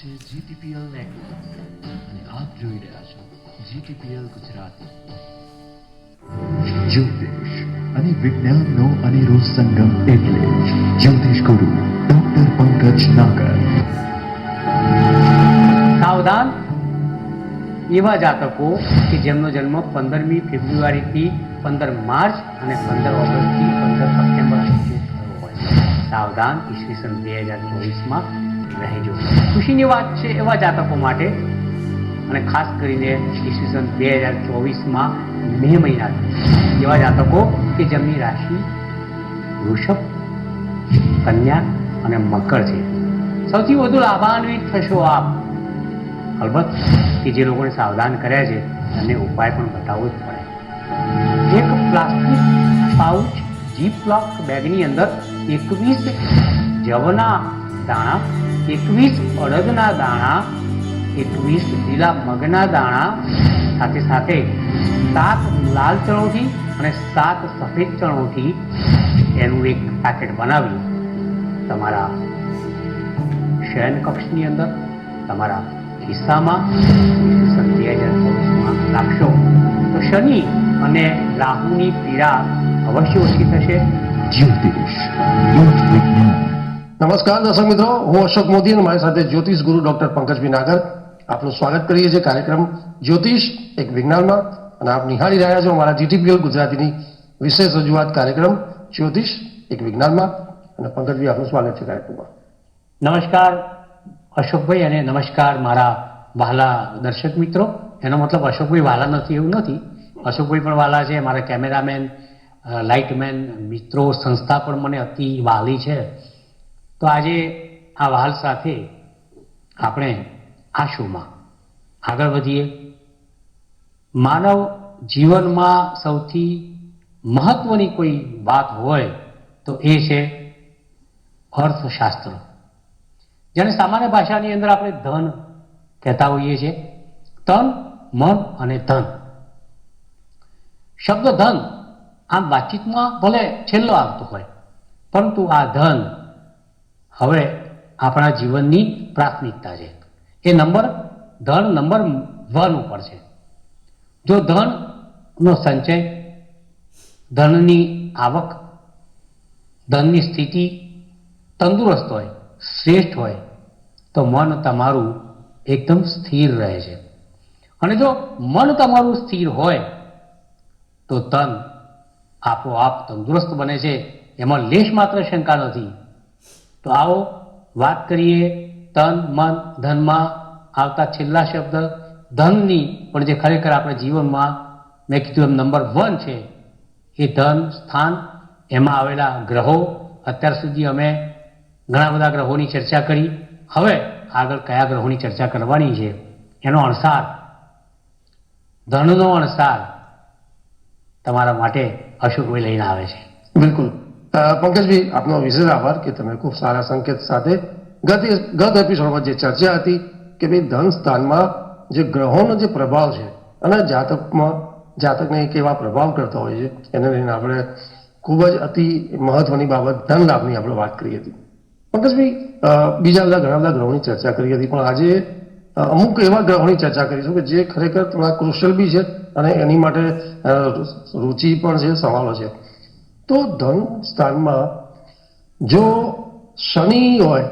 છે GTPL network અને આપ જોઈ રહ્યા છો જીટીપીએલ ગુજરાતી. જ્યોતિષ અને વિજ્ઞાનનો અનેરો સંગમ એટલે જ્યોતિષ ગુરુ ડોક્ટર પંકજ નાગર. સાવધાન એવા જાતકો કે જેમનો જન્મ 15મી ફેબ્રુઆરીથી 15 માર્ચ અને 15 ઓગસ્ટથી 15 સપ્ટેમ્બર સુધી થયો હોય. સાવધાન ઈસવીસન 2024માં રહેજો. ખુશીની વાત છે એવા જાતકો માટે, અને ખાસ કરીને ઈસવીસન 2024માં મે મહિનાથી એવા જાતકો કે જેમની રાશિ વૃષભ, કન્યા અને મકર છે. સૌથી વધુ લાભાન્વિત થશો આપ. અલબત્ત કે જે લોકોને સાવધાન કર્યા છે એમને ઉપાય પણ બતાવવો જ પડે. એક પ્લાસ્ટિક પાઉચ જીપ-લોક બેગની અંદર 21 જવના દાણા, 21 અડદના દાણા, 21 લીલા મગના દાણા, સાથે સાથે 7 લાલ ચણોથી અને 7 સફેદ ચણોથી એનું એક પેકેટ બનાવી તમારા શયન કક્ષની અંદર, તમારા ખિસ્સામાં 2024માં રાખશો તો શનિ અને રાહુની પીડા અવશ્ય ઓછી થશે. જ્યોતિષ યોગ વિજ્ઞાન. નમસ્કાર દર્શક મિત્રો, હું અશોક મોદી અને મારી સાથે જ્યોતિષ ગુરુ ડોક્ટર પંકજભાઈ નાગર આપનું સ્વાગત કરીએ છીએ કાર્યક્રમ જ્યોતિષ એક વિજ્ઞાનમાં. અને આપ નિહાળી રહ્યા છો અમારા જીટીપીએલ ગુજરાતીની વિશેષ રજૂઆત કાર્યક્રમ જ્યોતિષ એક વિજ્ઞાનમાં. અને પંકજભાઈ આપનું સ્વાગત છે કાર્યક્રમમાં. નમસ્કાર અશોકભાઈ, અને નમસ્કાર મારા વહાલા દર્શક મિત્રો. એનો મતલબ અશોકભાઈ વહાલા નથી એવું નથી, અશોકભાઈ પણ વહાલા છે. મારા કેમેરામેન, લાઇટમેન મિત્રો, સંસ્થા પણ મને અતિ વહાલી છે. તો આજે આ વહાલ સાથે આપણે આ શોમાં આગળ વધીએ. માનવ જીવનમાં સૌથી મહત્વની કોઈ વાત હોય તો એ છે અર્થશાસ્ત્ર, જેને સામાન્ય ભાષાની અંદર આપણે ધન કહેતા હોઈએ છીએ. તન, મન અને ધન. શબ્દ ધન આમ વાતચીતમાં ભલે છેલ્લો આવતો હોય, પરંતુ આ ધન હવે આપણા જીવનની પ્રાથમિકતા છે. એ ધન નંબર 1 ઉપર છે. જો ધનનો સંચય, ધનની આવક, ધનની સ્થિતિ તંદુરસ્ત હોય, શ્રેષ્ઠ હોય, તો મન તમારું એકદમ સ્થિર રહે છે. અને જો મન તમારું સ્થિર હોય તો તન આપોઆપ તંદુરસ્ત બને છે, એમાં લેશ માત્ર શંકા નથી. તો આવો વાત કરીએ તન, મન, ધનમાં આવતા છેલ્લા શબ્દ ધનની, પણ જે ખરેખર આપણા જીવનમાં મેં કીધું એમ નંબર 1 છે એ ધન સ્થાન. એમાં આવેલા ગ્રહો, અત્યાર સુધી અમે ઘણા બધા ગ્રહોની ચર્ચા કરી. હવે આગળ કયા ગ્રહોની ચર્ચા કરવાની છે એનો અણસાર, ધનનો અણસાર તમારા માટે અશોકભાઈ લઈને આવે છે. બિલકુલ પંકજભાઈ, આપનો વિશેષ આભાર કે તમે ખૂબ સારા સંકેત સાથે ગત એપિસોડમાં જે ચર્ચા હતી કે ભાઈ ધન સ્થાનમાં જે ગ્રહોનો જે પ્રભાવ છે અને જાતકને કેવા પ્રભાવ કરતા હોય છે એને લઈને આપણે ખૂબ જ અતિ મહત્વની બાબત ધન લાભની આપણે વાત કરી હતી. પંકજભાઈ, બીજા ઘણા બધા ગ્રહોની ચર્ચા કરી હતી, પણ આજે અમુક એવા ગ્રહોની ચર્ચા કરીશું કે જે ખરેખર થોડા ક્રુશિયલ બી છે અને એની માટે રુચિ પણ છે, સવાલો છે. તો ધન સ્થાનમાં જો શનિ હોય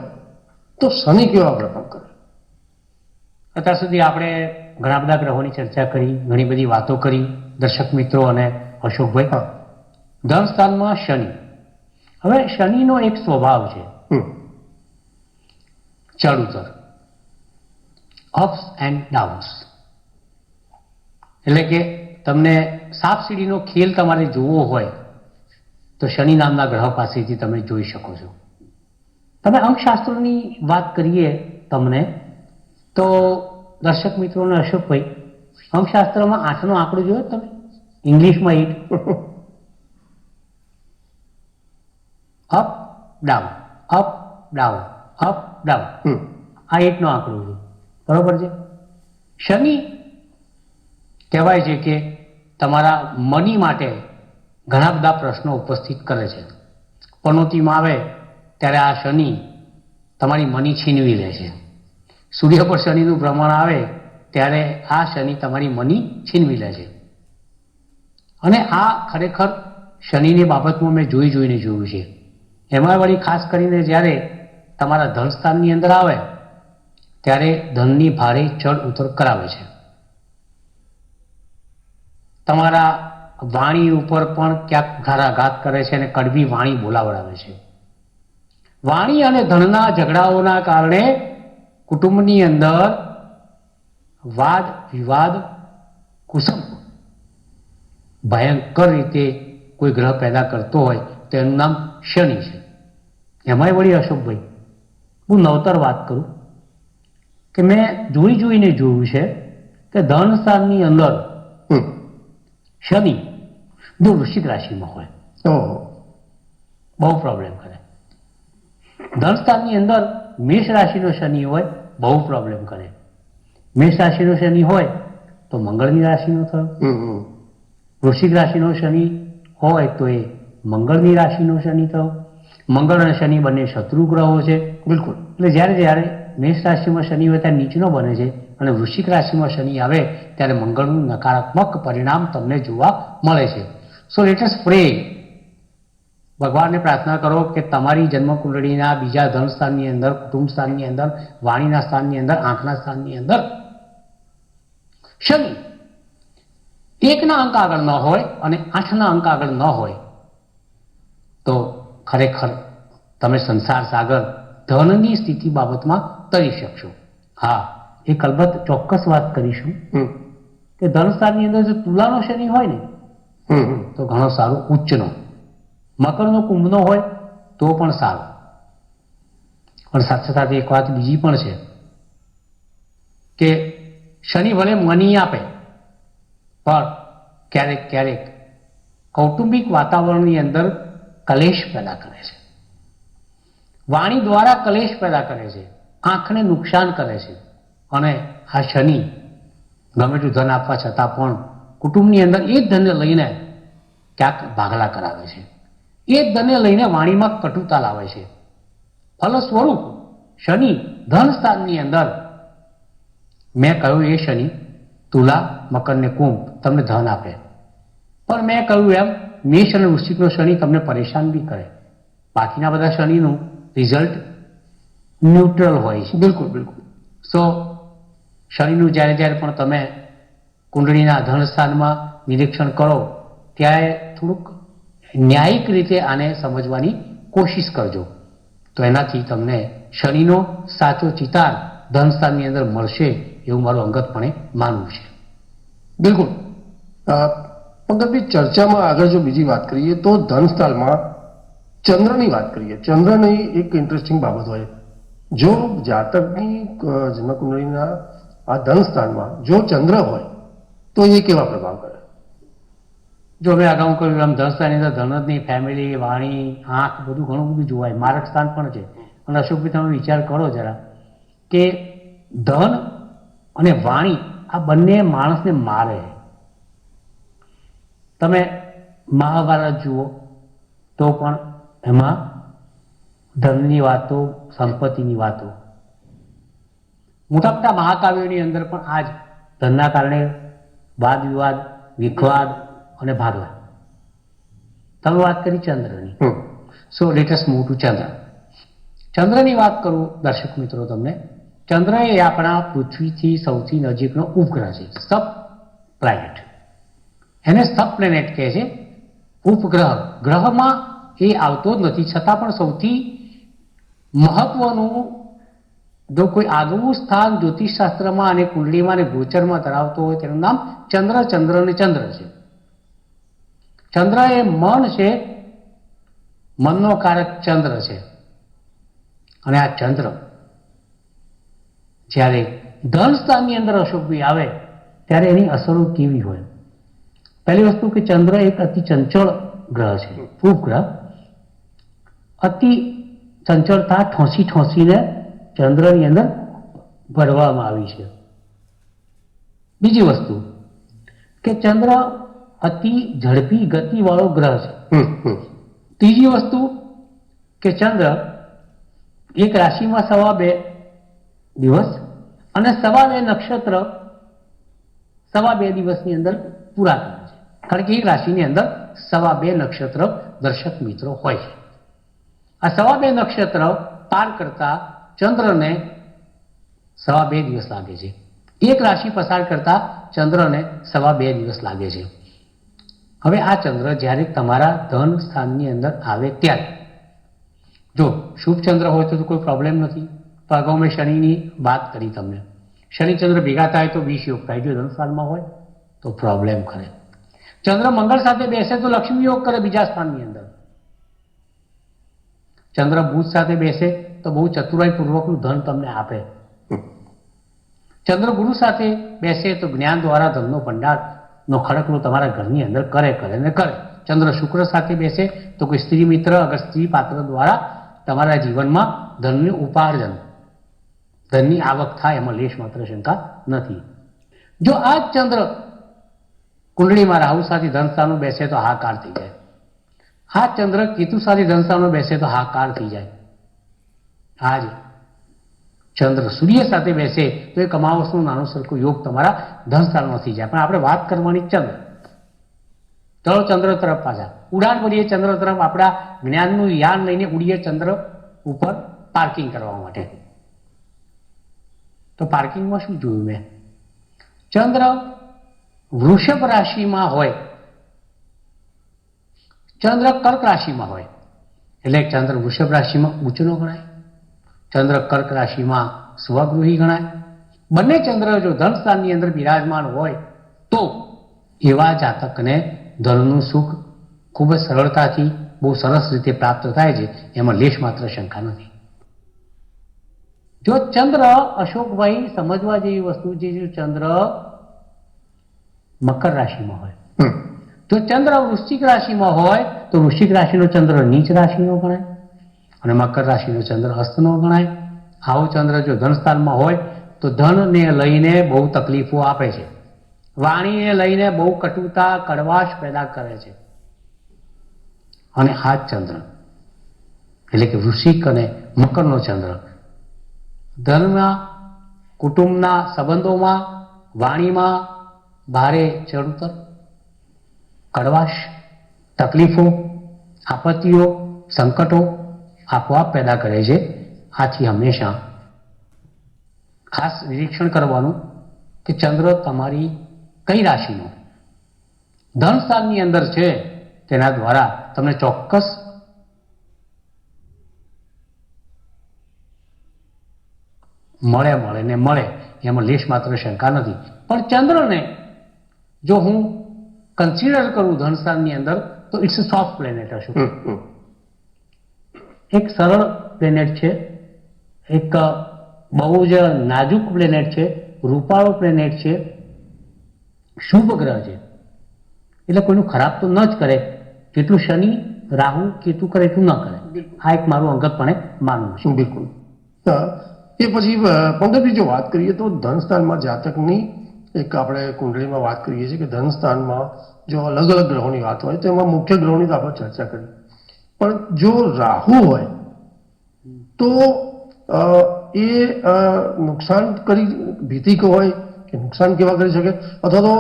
તો શનિ કેવા પ્રભાવ કરે? અત્યાર સુધી આપણે ઘણા બધા ગ્રહોની ચર્ચા કરી, ઘણી બધી વાતો કરી દર્શક મિત્રો અને અશોકભાઈ. ધન સ્થાનમાં શનિ. હવે શનિનો એક સ્વભાવ છે ચડ ઉતર, અપ્સ એન્ડ ડાઉન્સ. એટલે કે તમને સાપ સીડીનો ખેલ તમારે જોવો હોય તો શનિ નામના ગ્રહ પાસેથી તમે જોઈ શકો છો. તમે અંકશાસ્ત્રની વાત કરીએ તમને તો દર્શક મિત્રોને અશોકભાઈ, અંકશાસ્ત્રમાં 8નો આંકડો જોયો તમે? ઇંગ્લિશમાં 8. Up down, up down, up down. આ 8નો આંકડો છે, બરોબર છે. શનિ કહેવાય છે કે તમારા મની માટે ઘણા બધા પ્રશ્નો ઉપસ્થિત કરે છે. પનોતીમાં આવે ત્યારે આ શનિ તમારી મની છીનવી લે છે. સૂર્ય પર શનિનું ભ્રમણ આવે ત્યારે આ શનિ તમારી મની છીનવી લે છે. અને આ ખરેખર શનિની બાબતમાં મેં જોઈને જોયું છે. એમાં વળી ખાસ કરીને જ્યારે તમારા ધનસ્થાનની અંદર આવે ત્યારે ધનની ભારે ચડ ઉતર કરાવે છે. તમારા વાણી ઉપર પણ ક્યાંક કુઠારાઘાત કરે છે અને કડવી વાણી બોલાવડાવે છે. વાણી અને ધનના ઝઘડાઓના કારણે કુટુંબની અંદર વાદ વિવાદ કુસંપ ભયંકર રીતે કોઈ ગ્રહ પેદા કરતો હોય તો એનું નામ શનિ છે. એમાંય વળી અશોકભાઈ, હું નવતર વાત કરું કે મેં જોઈને જોયું છે કે ધન સ્થાનની અંદર શનિ જો વૃશ્ચિક રાશિમાં હોય બહુ પ્રોબ્લેમ કરે. ધન સ્થાનની અંદર મેષ રાશિનો શનિ હોય બહુ પ્રોબ્લેમ કરે. મેષ રાશિનો શનિ હોય તો મંગળની રાશિનો થયો, વૃશ્ચિક રાશિનો શનિ હોય તો એ મંગળની રાશિનો શનિ થયો. મંગળ અને શનિ બંને શત્રુ ગ્રહો છે. બિલકુલ. એટલે જ્યારે મેષ રાશિમાં શનિ હોય ત્યારે નીચનો બને છે અને વૃશ્ચિક રાશિમાં શનિ આવે ત્યારે મંગળનું નકારાત્મક પરિણામ તમને જોવા મળે છે. સો લેટ અસ પ્રે. ભગવાનને પ્રાર્થના કરો કે તમારી જન્મકુંડળીના બીજા ધન સ્થાનની અંદર, કુટુંબ સ્થાનની અંદર, વાણીના સ્થાનની અંદર, આંખના સ્થાનની અંદર શનિ 1ના અંક આગળ ન હોય અને 8ના અંક આગળ ન હોય તો ખરેખર તમે સંસાર સાગર ધનની સ્થિતિ બાબતમાં તરી શકશો. હા, એક અલબત્ત ચોક્કસ વાત કરીશું કે ધન સ્થાનની અંદર જો તુલાનો શનિ હોય ને તો ઘણો સારો, ઉચ્ચનો. મકરનો કુંભનો હોય તો પણ સારું. પણ સાથે સાથે એક વાત બીજી પણ છે કે શનિ ભલે મની આપે પણ ક્યારેક કૌટુંબિક વાતાવરણની અંદર કલેશ પેદા કરે છે. વાણી દ્વારા કલેશ પેદા કરે છે, આંખને નુકસાન કરે છે. અને આ શનિ ગમે તેટલું ધન આપવા છતાં પણ કુટુંબની અંદર એ જ ધનને લઈને ક્યાંક ભાગલા કરાવે છે. એ જ ધનને લઈને વાણીમાં કટુતા લાવે છે. ફલસ્વરૂપ શનિ ધન સ્થાનની અંદર, મેં કહ્યું એ શનિ તુલા, મકર ને કુંભ તમને ધન આપે, પણ મેં કહ્યું એમ મેષ અને વૃશ્ચિકનો શનિ તમને પરેશાન બી કરે. બાકીના બધા શનિનું રિઝલ્ટ ન્યુટ્રલ હોય છે. બિલકુલ. સો શનિનું જ્યારે પણ તમે કુંડળીના ધન સ્થાનમાં નિરીક્ષણ કરો ત્યારે થોડુંક ન્યાયિક રીતે આને સમજવાની કોશિશ કરજો, તો એનાથી તમને શનિનો સાચો ચિતાર ધન સ્થાનની અંદર મળશે એવું મારું અંગતપણે માનવું છે. બિલકુલ. પંકજભાઈ, ચર્ચામાં આગળ જો બીજી વાત કરીએ તો ધન સ્થાનમાં ચંદ્રની વાત કરીએ. ચંદ્રની એક ઇન્ટરેસ્ટિંગ બાબત હોય, જો જાતકની જન્મકુંડળીના આ ધન સ્થાનમાં જો ચંદ્ર હોય તો એ કેવા પ્રભાવ કરે? જો મેં અગાઉ કહ્યું આમ ધન સ્થાનની અંદર ધન જ નહીં, ફેમિલી, વાણી, આંખ બધું ઘણું બધું જોવાય. મારક સ્થાન પણ છે. અને અશોકભાઈ, તમે વિચાર કરો જરા કે ધન અને વાણી આ બંને માણસને મારે. તમે મહાભારત જુઓ તો પણ એમાં ધનની વાતો, સંપત્તિની વાતો, મોટા મહાકાવ્યોની અંદર પણ આ જ ધનના કારણે વાદ વિવાદ, વિખવાદ અને ભાગલા. તમે વાત કરી ચંદ્રની. So let us move to ચંદ્ર. ચંદ્રની વાત કરું દર્શક મિત્રો તમને. ચંદ્ર એ આપણા પૃથ્વીથી સૌથી નજીકનો ઉપગ્રહ છે, સબ પ્લેનેટ. એને સબ પ્લેનેટ કહે છે, ઉપગ્રહ. ગ્રહમાં એ આવતો જ નથી, છતાં પણ સૌથી મહત્વનું જો કોઈ આગવું સ્થાન જ્યોતિષશાસ્ત્રમાં અને કુંડળીમાં અને ગોચરમાં ધરાવતો હોય તેનું નામ ચંદ્ર છે. ચંદ્ર એ મન છે, મનનો કારક ચંદ્ર છે. અને આ ચંદ્ર જ્યારે ધન સ્થાનની અંદર અશોકભાઈ આવે ત્યારે એની અસરો કેવી હોય? પહેલી વસ્તુ કે ચંદ્ર એક અતિ ચંચળ ગ્રહ છે, ઉપગ્રહ. અતિ ચંચળતા ઠોસીને ચંદ્રની અંદર ભરવામાં આવી છે. બીજી વસ્તુ કે ચંદ્ર અતિ ઝડપી ગતિવાળો ગ્રહ છે. ત્રીજી વસ્તુ કે ચંદ્ર એક રાશિમાં 2.5 દિવસ અને 2.5 નક્ષત્ર 2.5 દિવસની અંદર પૂરા કરે છે. કારણ કે એક રાશિની અંદર 2.5 નક્ષત્ર દર્શક મિત્રો હોય છે. આ 2.5 નક્ષત્ર પાર કરતા ચંદ્રને 2.5 દિવસ લાગે છે. એક રાશિ પસાર કરતા ચંદ્રને 2.5 દિવસ લાગે છે. હવે આ ચંદ્ર જ્યારે તમારા ધન સ્થાનની અંદર આવે ત્યારે, જો શુભ ચંદ્ર હોય તો કોઈ પ્રોબ્લેમ નથી. તો અગાઉ મેં શનિની વાત કરી તમને. શનિ ચંદ્ર ભેગા થાય તો 20 યોગ થાય. જો ધન સ્થાનમાં હોય તો પ્રોબ્લેમ કરે. ચંદ્ર મંગળ સાથે બેસે તો લક્ષ્મી યોગ કરે બીજા સ્થાનની અંદર. ચંદ્ર બુધ સાથે બેસે તો બહુ ચતુરાઈપૂર્વકનું ધન તમને આપે. ચંદ્ર ગુરુ સાથે બેસે તો જ્ઞાન દ્વારા ધનનો ભંડારનો ખડકલો તમારા ઘરની અંદર કરે ને કરે. ચંદ્ર શુક્ર સાથે બેસે તો કોઈ સ્ત્રી મિત્ર અગર સ્ત્રી પાત્ર દ્વારા તમારા જીવનમાં ધનનું ઉપાર્જન, ધનની આવક થાય, એમાં લેશ માત્ર શંકા નથી. જો આ જ ચંદ્ર કુંડળીમાં રાહુ સાથે ધનસ્થાનો બેસે તો હાકાર થઈ જાય. આ ચંદ્ર કેતુ સાથે ધનસ્થાનો બેસે તો હાકાર થઈ જાય. આજ ચંદ્ર સૂર્ય સાથે બેસે તો એક અમાવસનો નાનો સરખો યોગ તમારા ધનસ્થાનમાં થઈ જાય. પણ આપણે વાત કરવાની ચંદ્ર, ચલો ચંદ્ર તરફ પાછા ઉડાન ભરીએ. ચંદ્ર તરફ આપણા જ્ઞાનનું યાન લઈને ઉડીએ ચંદ્ર ઉપર પાર્કિંગ કરવા માટે. તો પાર્કિંગમાં શું જોયું મેં? ચંદ્ર વૃષભ રાશિમાં હોય, ચંદ્ર કર્ક રાશિમાં હોય એટલે ચંદ્ર વૃષભ રાશિમાં ઉચ્ચનો ગણાય, ચંદ્ર કર્ક રાશિમાં સ્વગૃહી ગણાય. બંને ચંદ્ર જો ધન સ્થાનની અંદર બિરાજમાન હોય તો એવા જાતકને ધનનું સુખ ખૂબ જ સરળતાથી બહુ સરસ રીતે પ્રાપ્ત થાય છે. એમાં લેશ માત્ર શંકા નથી. જો ચંદ્ર, અશોકભાઈ સમજવા જેવી વસ્તુ છે, જો ચંદ્ર મકર રાશિમાં હોય, જો ચંદ્ર વૃશ્ચિક રાશિમાં હોય તો વૃશ્ચિક રાશિનો ચંદ્ર નીચ રાશિનો ગણાય અને મકર રાશિનો ચંદ્ર અસ્તનો ગણાય. આવો ચંદ્ર જો ધનસ્થાનમાં હોય તો ધનને લઈને બહુ તકલીફો આપે છે, વાણીને લઈને બહુ કટુતા, કડવાશ પેદા કરે છે. અને આ ચંદ્ર એટલે કે વૃશ્ચિક અને મકરનો ચંદ્ર ધનમાં, કુટુંબના સંબંધોમાં, વાણીમાં ભારે ચડઉતર, કડવાશ, તકલીફો, આપત્તિઓ, સંકટો આપોઆપ પેદા કરે છે. આથી હંમેશા ખાસ નિરીક્ષણ કરવાનું કે ચંદ્ર તમારી કઈ રાશિનો ધન સ્થાનની અંદર છે તેના દ્વારા તમને ચોક્કસ મળે એમાં લેશ માત્ર શંકા નથી. પણ ચંદ્રને જો હું કન્સિડર કરું ધન સ્થાનની અંદર તો ઇટ્સ અ સોફ્ટ પ્લેનેટ હશે. એક સરળ પ્લેનેટ છે, એક બહુ જ નાજુક પ્લેનેટ છે, રૂપાળો પ્લેનેટ છે, શુભ ગ્રહ છે. એટલે કોઈનું ખરાબ તો ન જ કરે, જેટલું શનિ, રાહુ, કેતુ કરે એટલું ન કરે. આ એક મારું અંગતપણે માનવું છે. બિલકુલ. એ પછી પંકજભાઈ જો વાત કરીએ તો ધનસ્થાનમાં જાતકની એક આપણે કુંડળીમાં વાત કરીએ છીએ કે ધનસ્થાનમાં જો અલગ અલગ ગ્રહોની વાત હોય તો એમાં મુખ્ય ગ્રહોની તો આપણે ચર્ચા કરી, પણ જો રાહુ હોય તો એ નુકસાન કરી ભીતિક હોય કે નુકસાન કેવા કરી શકે, અથવા તો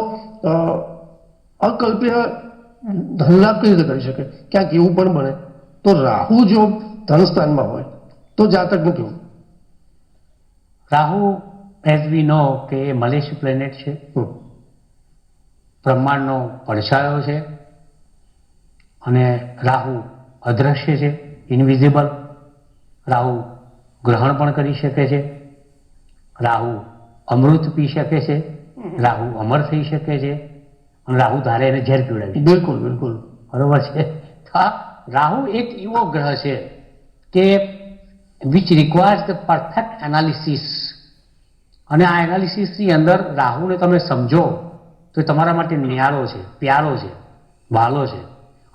અકલ્પ્ય ધનલાભ કઈ રીતે કરી શકે, ક્યાંક એવું પણ બને. તો રાહુ જો ધનસ્થાનમાં હોય તો જાતકનું કેવું? રાહુ એઝ વી નો કે એ મલેશ પ્લેનેટ છે, બ્રહ્માંડનો પડછાયો છે અને રાહુ અદ્રશ્ય છે, ઇનવિઝિબલ. રાહુ ગ્રહણ પણ કરી શકે છે, રાહુ અમૃત પી શકે છે, રાહુ અમર થઈ શકે છે અને રાહુ ધારે એને ઝેર પીવડાવી. બિલકુલ બિલકુલ બરોબર છે. તો રાહુ એક એવો ગ્રહ છે કે which requires the perfect analysis. અને આ એનાલિસિસની અંદર રાહુને તમે સમજો તો એ તમારા માટે ન્યારો છે, પ્યારો છે, વાલો છે.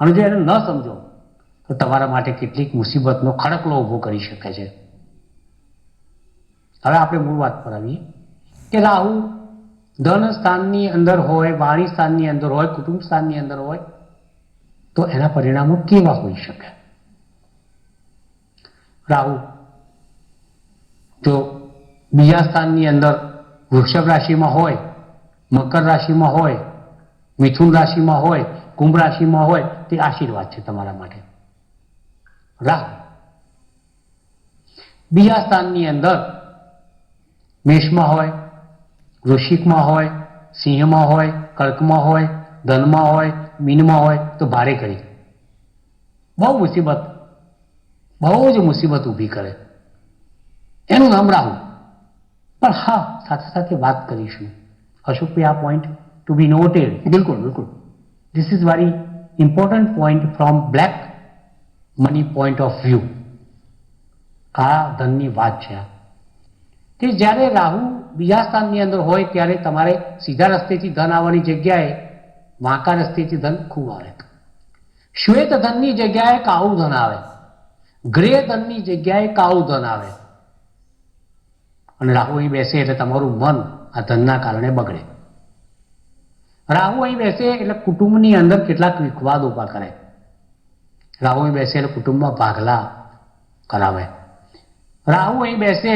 અને જો એને ન સમજો તો તમારા માટે કેટલીક મુસીબતનો ખડકલો ઊભો કરી શકે છે. હવે આપણે મૂળ વાત પર આવીએ કે રાહુ ધન સ્થાનની અંદર હોય, વાણી સ્થાનની અંદર હોય, કુટુંબ સ્થાનની અંદર હોય તો એના પરિણામો કેવા હોઈ શકે? રાહુ જો બીજા સ્થાનની અંદર વૃષભ રાશિમાં હોય, મકર રાશિમાં હોય, મિથુન રાશિમાં હોય, કુંભ રાશિમાં હોય, તે આશીર્વાદ છે તમારા માટે. રાહુ બીજા સ્થાનની અંદર મેષમાં હોય, વૃશ્ચિકમાં હોય, સિંહમાં હોય, કર્કમાં હોય, ધનમાં હોય, મીનમાં હોય તો ભારે કરી બહુ જ મુસીબત ઊભી કરે. એનું નામ રાહુ. પણ હા, સાથે સાથે વાત કરીશું અશોકભાઈ, આ પોઈન્ટ ટુ બી નોટેડ. બિલકુલ બિલકુલ. This is very important point from black money point of view. આ ધનની વાત છે આ, કે જ્યારે રાહુ બીજા સ્થાનની અંદર હોય ત્યારે તમારે સીધા રસ્તેથી ધન આવવાની જગ્યાએ વાંકા રસ્તેથી ધન ખૂબ આવે. શ્વેત ધનની જગ્યાએ કાળું ધન આવે, ગ્રે ધનની જગ્યાએ કાળું ધન આવે. અને રાહુ અહીં બેસે એટલે તમારું મન આ ધનના કારણે બગડે. રાહુ અહીં બેસે એટલે કુટુંબની અંદર કેટલાક વિખવાદ ઉભા કરે. રાહુ અહીં બેસે એટલે કુટુંબમાં ભાગલા કરાવે. રાહુ અહીં બેસે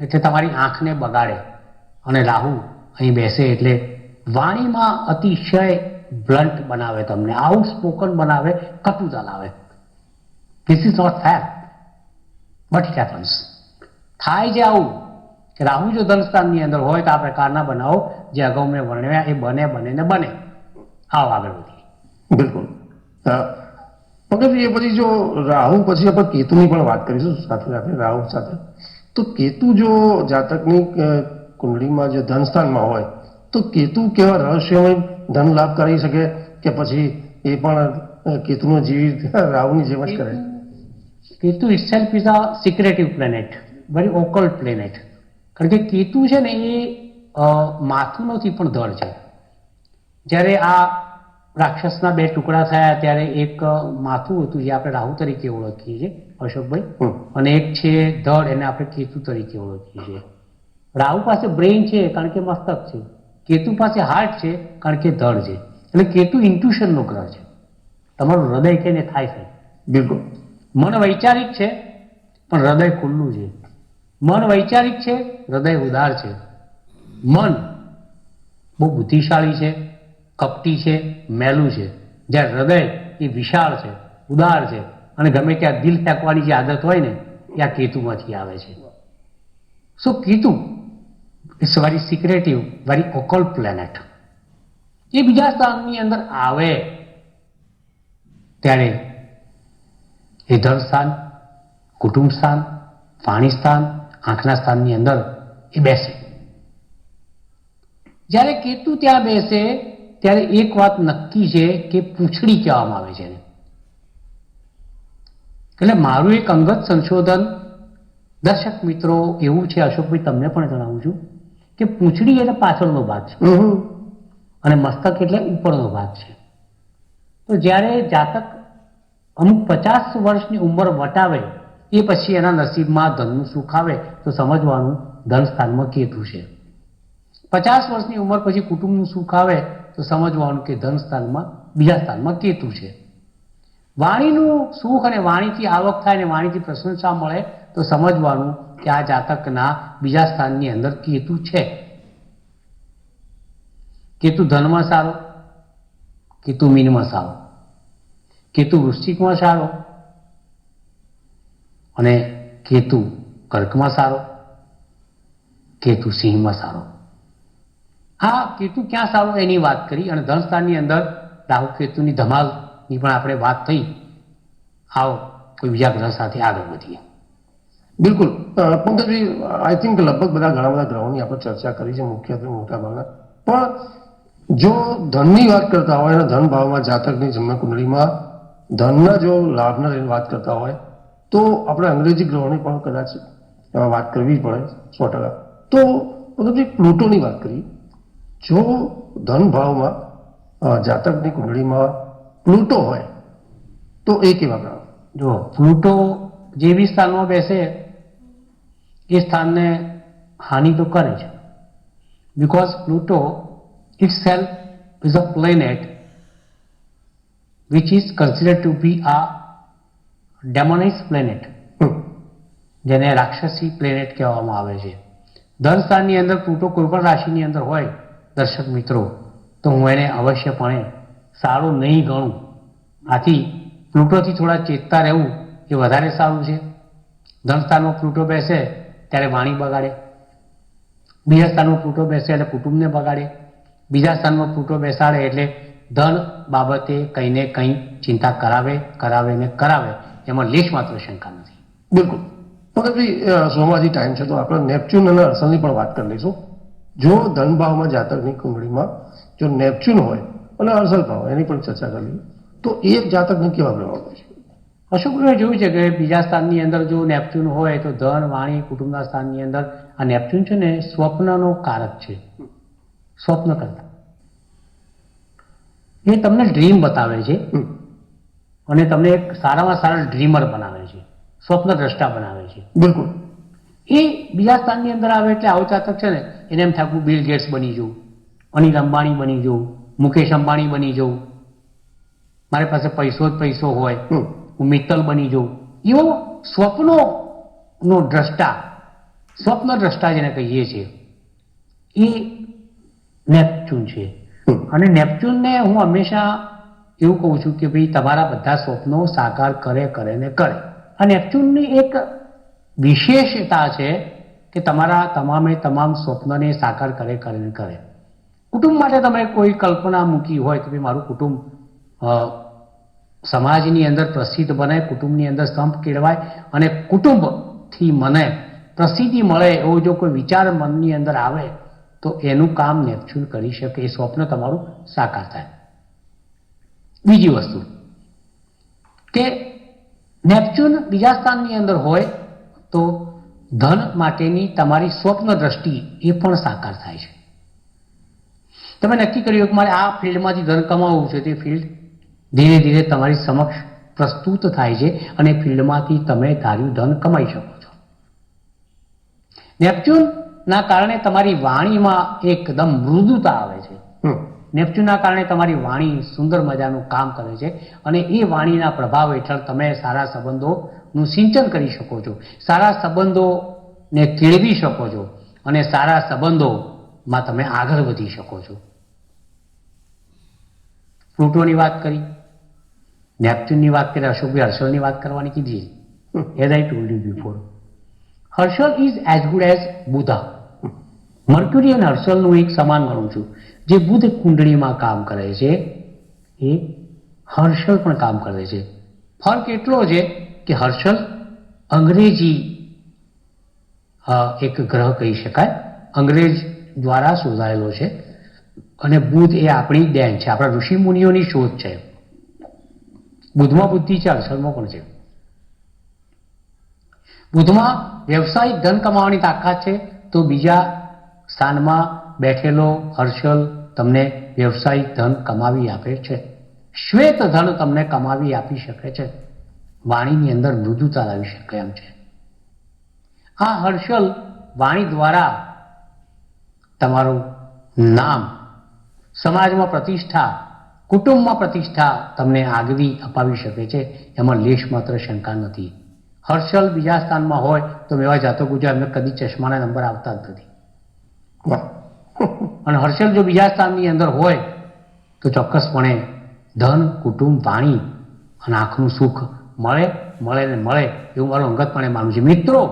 એટલે તમારી આંખને બગાડે. અને રાહુ અહીં બેસે એટલે વાણીમાં અતિશય બ્લન્ટ બનાવે, તમને આઉટ સ્પોકન બનાવે, કટુતા લાવે. This is not fair, but it happens. થાય છે આવું કે રાહુ જો ધનસ્થાનની અંદર હોય તો આ પ્રકારના બનાવો જે અગાઉ મેં વર્ણવ્યા એ બને. આવો આગળ વધીએ. બિલકુલ. પંકજભાઈ, એ પછી જો રાહુ પછી આપણે કેતુની પણ વાત કરીશું સાથે સાથે રાહુ સાથે. તો કેતુ જો જાતકની કુંડળીમાં જો ધનસ્થાનમાં હોય તો કેતુ કેવા રહસ્યમય ધન લાભ કરી શકે કે પછી એ પણ કેતુનો જીવિત રાહુની જેમ જ કરે? Ketu itself is a secretive planet, very occult planet. કારણ કે કેતુ છે ને એ માથુંનોથી પણ ધડ છે. જ્યારે આ રાક્ષસના બે ટુકડા થયા ત્યારે એક માથું હતું જે આપણે રાહુ તરીકે ઓળખીએ છીએ અશોકભાઈ, અને એક છે ધડ, એને આપણે કેતુ તરીકે ઓળખીએ છીએ. રાહુ પાસે બ્રેઇન છે કારણ કે મસ્તક છે, કેતુ પાસે હાર્ટ છે કારણ કે ધડ છે. એટલે કેતુ ઇન્ટ્યુશનનો ગ્રહ છે. તમારું હૃદય કહીને થાય છે. બિલકુલ. મન વૈચારિક છે પણ હૃદય ખુલ્લું છે. મન વૈચારિક છે, હૃદય ઉદાર છે. મન બહુ બુદ્ધિશાળી છે, કપટી છે, મેલું છે. જ્યારે હૃદય એ વિશાળ છે, ઉદાર છે, અને ગમે ત્યાં દિલ ફેંકવાની જે આદત હોય ને એ આ કેતુમાંથી આવે છે. So Ketu it's very secretive, very occult planet. એ બીજા સ્થાનની અંદર આવે ત્યારે એ ધન સ્થાન, કુટુંબ સ્થાન, પાણી સ્થાન, આંખના સ્થાનની અંદર એ બેસે. જ્યારે કેતુ ત્યાં બેસે ત્યારે એક વાત નક્કી છે કે પૂંછડી કહેવામાં આવે છે એને. એટલે મારું એક અંગત સંશોધન દર્શક મિત્રો એવું છે, અશોકભાઈ તમને પણ જણાવું છું, કે પૂંછડી એટલે પાછળનો ભાગ છે અને મસ્તક એટલે ઉપરનો ભાગ છે. તો જ્યારે જાતક અમુક 50 વર્ષની ઉંમર વટાવે એ પછી એના નસીબમાં ધનનું સુખ આવે તો સમજવાનું ધન સ્થાનમાં કેતુ છે. 50 વર્ષની ઉંમર પછી કુટુંબનું સુખ આવે તો સમજવાનું કે ધન સ્થાનમાં બીજા સ્થાનમાં કેતુ છે. વાણીનું સુખ અને વાણીથી આવક થાય અને વાણીથી પ્રશંસા મળે તો સમજવાનું કે આ જાતકના બીજા સ્થાનની અંદર કેતુ છે. કેતુ ધનમાં સારો, કેતુ મીનમાં સારો, કેતુ વૃશ્ચિકમાં સારો અને કેતુ કર્કમાં સારો, કેતુ સિંહમાં સારો. આ કેતુ ક્યાં સારો એની વાત કરી અને ધનસ્થાનની અંદર રાહુ કેતુની ધમાલની પણ આપણે વાત થઈ. આવો કોઈ બીજા ગ્રહ સાથે આગળ વધીએ. બિલકુલ. પંકજભાઈ, આઈ થિંક લગભગ ઘણા બધા ગ્રહોની આપણે ચર્ચા કરી છે, મુખ્યત્વે મોટા ભાગના. પણ જો ધનની વાત કરતા હોય અને ધન ભાવમાં જાતકની જન્મ કુંડળીમાં ધનના જો લાભના લઈને વાત કરતા હોય તો આપણે અંગ્રેજી ગ્રહોની પણ કદાચ વાત કરવી પડે 100%. તો પંકજભાઈ, પ્લુટોની વાત કરી. જો ધન ભાવમાં જાતકની કુંડળીમાં પ્લુટો હોય તો એ કેવા ગ્રહ? જો પ્લુટો જે બી સ્થાનમાં બેસે એ સ્થાનને હાનિ તો કરે છે. Because Pluto itself is a planet which is considered to be a demonized planet, જેને રાક્ષસી પ્લેનેટ કહેવામાં આવે છે. ધન સ્થાનની અંદર પ્લુટો કોઈ પણ રાશિની અંદર હોય દર્શક મિત્રો, તો હું એને અવશ્યપણે સારું નહીં ગણું. આથી પ્લુટોથી થોડા ચેતતા રહેવું એ વધારે સારું છે. ધન સ્થાનમાં પ્લુટો બેસે ત્યારે વાણી બગાડે, બીજા સ્થાનમાં પ્લુટો બેસે એટલે કુટુંબને બગાડે, બીજા સ્થાનમાં પ્લુટો બેસાડે એટલે ધન બાબતે કંઈ ને કંઈ ચિંતા કરાવે ને કરાવે, એમાં લેશ માત્ર શંકા નથી. બિલકુલ. પંકજભાઈ, સોમાજી ટાઈમ છે તો આપણે નેપચ્યુન અને અર્સલની પણ વાત કરી લઈશું. જો ધન ભાવમાં જાતકની કુંડળીમાં જો નેપચ્યુન હોય અને અર્સલ ભાવ એની પણ ચર્ચા કરી લઈએ, તો એક જાતકને કેવા પ્રભાવ હોય છે? અશોકભાઈ જોયું છે કે બીજા સ્થાનની અંદર જો નેપચ્યુન હોય તો ધન વાણી કુટુંબના સ્થાનની અંદર આ નેપચ્યુન છે ને સ્વપ્નનો કારક છે. સ્વપ્ન કરતા એ તમને ડ્રીમ બતાવે છે અને તમને એક સારામાં સારા ડ્રીમર બનાવે છે, સ્વપ્ન દ્રષ્ટા બનાવે છે. બિલકુલ. એ બીજા સ્થાનની અંદર આવે એટલે આવો જાતક છે ને એને એમ થાય બિલ ગેટ્સ બની જવું, અનિલ અંબાણી બની જવું, મુકેશ અંબાણી બની જવું, મારી પાસે પૈસો જ પૈસો હોય, હું મિત્તલ બની જવું. એવો સ્વપ્નોનો દ્રષ્ટા, સ્વપ્ન દ્રષ્ટા જેને કહીએ છીએ એ નેપચ્યુન છે. અને નેપચ્યુનને હું હંમેશા એવું કહું છું કે ભાઈ તમારા બધા સ્વપ્નો સાકાર કરે ને કરે. આ નેપચ્યુનની એક વિશેષતા છે કે તમારા તમામ સ્વપ્નને સાકાર કરે ને કરે. કુટુંબ માટે તમે કોઈ કલ્પના મૂકી હોય કે ભાઈ મારું કુટુંબ સમાજની અંદર પ્રસિદ્ધ બને, કુટુંબની અંદર સંપ કેળવાય અને કુટુંબથી મને પ્રસિદ્ધિ મળે એવો જો કોઈ વિચાર મનની અંદર આવે તો એનું કામ નેપચ્યુન કરી શકે, એ સ્વપ્ન તમારું સાકાર થાય. બીજી વસ્તુ કે નેપચ્યુન બીજા સ્થાનની અંદર હોય તો ધન માટેની તમારી સ્વપ્ન દ્રષ્ટિ એ પણ સાકાર થાય છે. તમે નક્કી કર્યું કે મારે આ ફિલ્ડમાંથી ધન કમાવવું છે, તે ફિલ્ડ ધીરે ધીરે તમારી સમક્ષ પ્રસ્તુત થાય છે અને ફિલ્ડમાંથી તમે ધાર્યું ધન કમાઈ શકો છો. નેપચ્યુનના કારણે તમારી વાણીમાં એકદમ મૃદુતા આવે છે. નેપચ્યુનના કારણે તમારી વાણી સુંદર મજાનું કામ કરે છે અને એ વાણીના પ્રભાવ હેઠળ તમે સારા સંબંધોનું સિંચન કરી શકો છો, સારા સંબંધોને કેળવી શકો છો અને સારા સંબંધોમાં તમે આગળ વધી શકો છો. પ્લુટોની વાત કરી, નેપચ્યુનની વાત કરી, અશોકભાઈ હર્ષલની વાત કરવાની કીધી. As I told you before, Harshal is as good as Budha. Mercury અને હર્ષલનું એક સમાન ગણું છું. જે બુધ કુંડળીમાં કામ કરે છે એ હર્ષલ પણ કામ કરે છે. ફરક એટલો છે કે હર્ષલ અંગ્રેજી એક ગ્રહ કહી શકાય, અંગ્રેજ દ્વારા શોધાયેલો છે અને બુધ એ આપણી દેન છે, આપણા ઋષિ મુનિઓની શોધ છે. બુધમાં બુદ્ધિ છે, હર્ષલમાં પણ છે. બુધમાં વ્યવસાયિક ધન કમાવાની તાકાત છે તો બીજા સ્થાનમાં બેઠેલો હર્ષલ તમને વ્યવસાયિક ધન કમાવી આપે છે. શ્વેત ધન તમને કમાવી આપી શકે છે, વાણીની અંદર મૃદુતા લાવી શકે એમ છે. આ હર્ષલ વાણી દ્વારા તમારું નામ, સમાજમાં પ્રતિષ્ઠા, કુટુંબમાં પ્રતિષ્ઠા તમને આગવી અપાવી શકે છે, એમાં લેશ માત્ર શંકા નથી. હર્ષલ બીજા સ્થાનમાં હોય તો એવા જાતકો જો એમને કદી ચશ્માના નંબર આવતા જ નથી. અને હર્ષલ જો બીજા સ્થાનની અંદર હોય તો ચોક્કસપણે ધન, કુટુંબ, વાણી અને આંખનું સુખ મળે એવું મારું અંગતપણે માનવું છે. મિત્રો,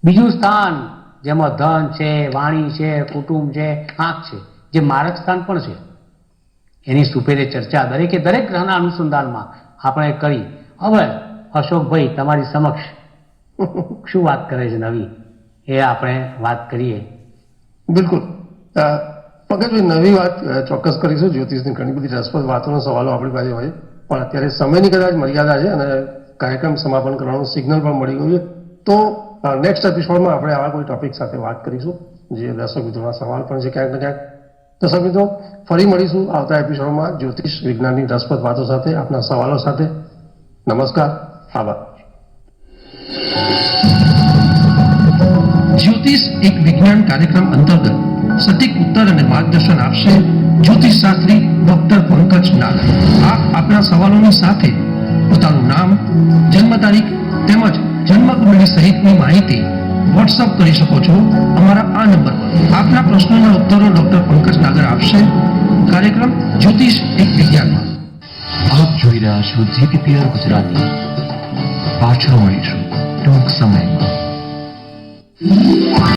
બીજું સ્થાન જેમાં ધન છે, વાણી છે, કુટુંબ છે, આંખ છે, જે મારક સ્થાન પણ છે, એની સુપેરે ચર્ચા દરેક ગ્રહના અનુસંધાનમાં આપણે કરી. હવે અશોકભાઈ તમારી સમક્ષ શું વાત કરે છે નવી, એ આપણે વાત કરીએ. બિલકુલ. પંકજભાઈ, નવી વાત ચોક્કસ કરીશું. જ્યોતિષની ઘણી બધી રસપ્રદ વાતોના સવાલો આપણી પાસે હોય, પણ અત્યારે સમયની કદાચ મર્યાદા છે અને કાર્યક્રમ સમાપન કરવાનું સિગ્નલ પણ મળી ગયું છે. તો નેક્સ્ટ એપિસોડમાં આપણે આવા કોઈ ટોપિક સાથે વાત કરીશું જે દર્શક મિત્રોના સવાલ પણ છે ક્યાંક ને ક્યાંક. દર્શક મિત્રો, ફરી મળીશું આવતા એપિસોડમાં જ્યોતિષ વિજ્ઞાનની રસપ્રદ વાતો સાથે, આપના સવાલો સાથે. નમસ્કાર, આભાર. જ્યોતિષ એક વિજ્ઞાન કાર્યક્રમ અંતર્ગત સટીક ઉત્તર અને માર્ગદર્શન આપશે જ્યોતિષ શાસ્ત્રી ડોક્ટર પંકજ નાગ. આપ આપના સવાલોની સાથે પોતાનું નામ, જન્મ તારીખ તેમજ જન્મ કુંડળી સહિતની માહિતી વોટ્સઅપ કરી શકો છો અમારા આ નંબર પર. આપના પ્રશ્નોના ઉત્તરો ડોક્ટર પંકજ નાગર આપશે. કાર્યક્રમ જ્યોતિષ એક વિજ્ઞાનમાં. આપ જોઈ રહ્યા છો GPPR ગુજરાતી. પાછળ મળીશું ટૂંક સમયમાં.